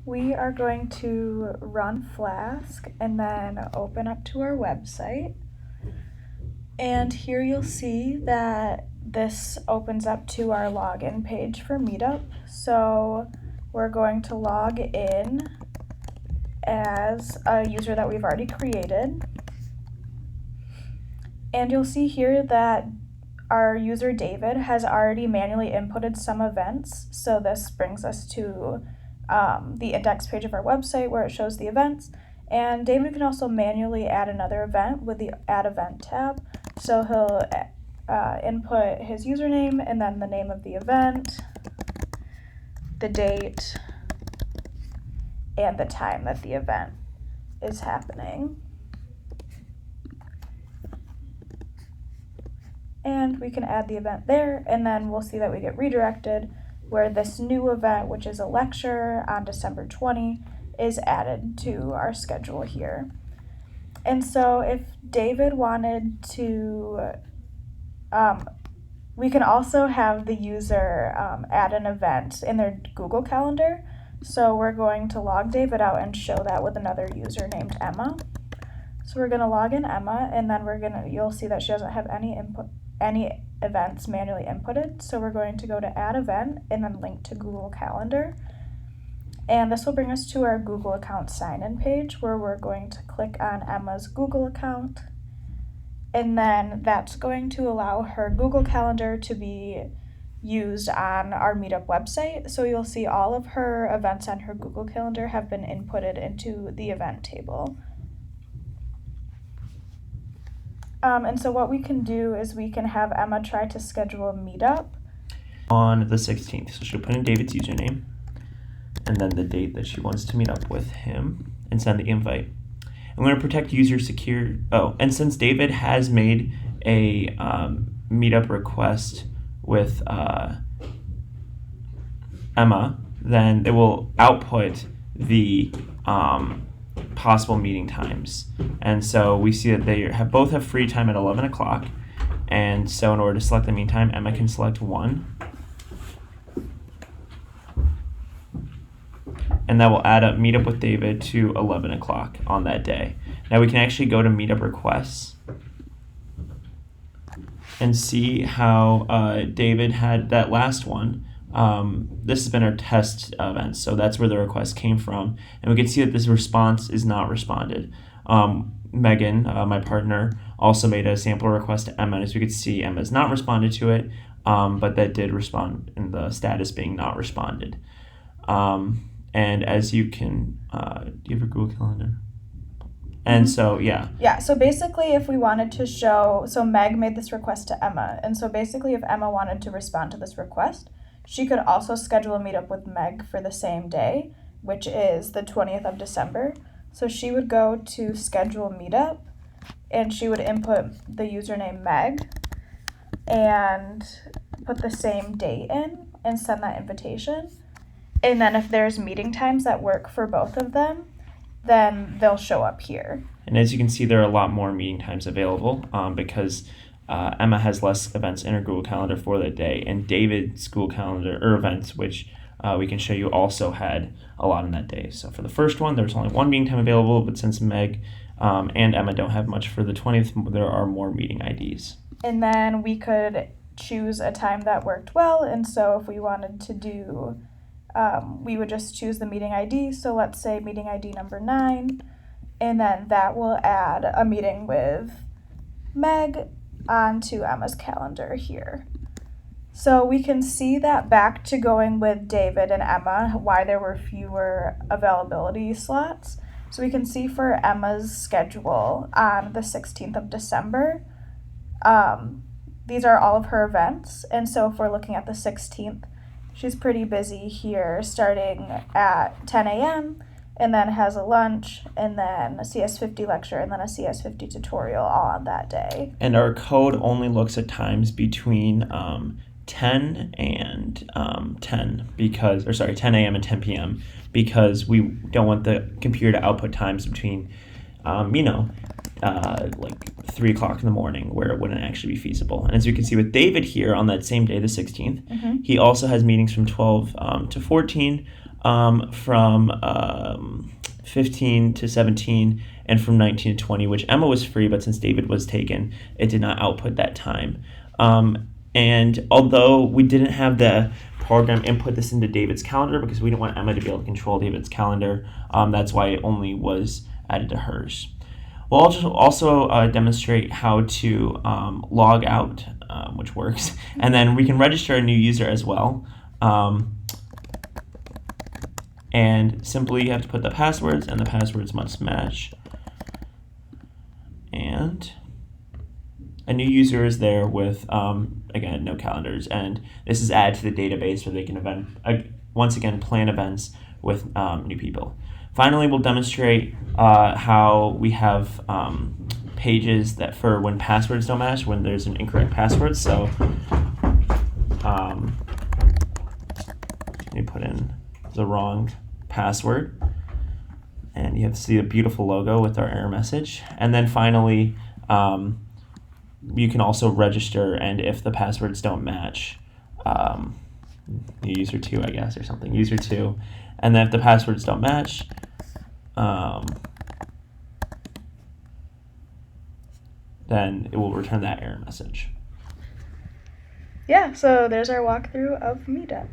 We are going to run Flask and then open up to our website. And here you'll see that this opens up to our login page for MeetUp. So we're going to log in as a user that we've already created. And you'll see here that our user David has already manually inputted some events. So this brings us to the index page of our website where it shows the events. And David can also manually add another event with the Add Event tab. So he'll input his username and then the name of the event, the date, and the time that the event is happening. And we can add the event there, and then we'll see that we get redirected where this new event, which is a lecture on December 20, is added to our schedule here. And so if David wanted to, we can also have the user add an event in their Google Calendar. So we're going to log David out and show that with another user named Emma. So we're going to log in Emma, and then you'll see that she doesn't have any events manually inputted. So we're going to go to Add Event and then link to Google Calendar. And this will bring us to our Google account sign-in page where we're going to click on Emma's Google account. And then that's going to allow her Google Calendar to be used on our MeetUp website. So you'll see all of her events on her Google Calendar have been inputted into the event table. And so what we can do is we can have Emma try to schedule a meetup on the 16th. So she'll put in David's username and then the date that she wants to meet up with him and send the invite. I'm going to protect user secure. Oh, and since David has made a meetup request with Emma, then it will output the possible meeting times. And so we see that they both have free time at 11 o'clock. And so in order to select the meeting time, Emma can select 1. And that will add up Meetup with David to 11 o'clock on that day. Now we can actually go to Meetup requests and see how David had that last one. This has been our test event, so that's where the request came from. And we can see that this response is not responded. Megan, my partner, also made a sample request to Emma, and as we could see, Emma's not responded to it, but that did respond in the status being not responded. And as you can, do you have a Google Calendar? And so, yeah. Yeah, so basically if we wanted to show, so Meg made this request to Emma, and so basically if Emma wanted to respond to this request, she could also schedule a meetup with Meg for the same day, which is the 20th of December. So she would go to schedule meetup, and she would input the username Meg and put the same date in and send that invitation. And then if there's meeting times that work for both of them, then they'll show up here. And as you can see, there are a lot more meeting times available because Emma has less events in her Google Calendar for that day, and David's Google Calendar or events, which we can show you, also had a lot on that day. So for the first one, there's only 1 meeting time available, but since Meg and Emma don't have much for the 20th, there are more meeting IDs. And then we could choose a time that worked well, and so if we wanted to do, we would just choose the meeting ID. So let's say meeting ID number 9, and then that will add a meeting with Meg onto Emma's calendar here. So we can see that back to going with David and Emma, why there were fewer availability slots. So we can see for Emma's schedule on the 16th of December, these are all of her events. And so if we're looking at the 16th, she's pretty busy here starting at 10 a.m. and then has a lunch and then a CS50 lecture and then a CS50 tutorial all on that day. And our code only looks at times between 10 and 10 10 a.m. and 10 p.m. because we don't want the computer to output times between, like 3 o'clock in the morning where it wouldn't actually be feasible. And as you can see with David here on that same day, the 16th, he also has meetings from 12 to 14. from 15 to 17 and from 19 to 20, which Emma was free, but since David was taken, it did not output that time. And although we didn't have the program input this into David's calendar because we didn't want Emma to be able to control David's calendar, that's why it only was added to hers. We'll also demonstrate how to log out, which works, and then we can register a new user as well. And simply you have to put the passwords, and the passwords must match. And a new user is there with, again, no calendars, and this is added to the database where they can once again plan events with new people. Finally, we'll demonstrate how we have pages that for when passwords don't match, when there's an incorrect password. So you put in the wrong password, and you have to see a beautiful logo with our error message. And then finally, you can also register, and if the passwords don't match, user 2, I guess, or something, user 2, and then if the passwords don't match, then it will return that error message. Yeah, so there's our walkthrough of MeetUp.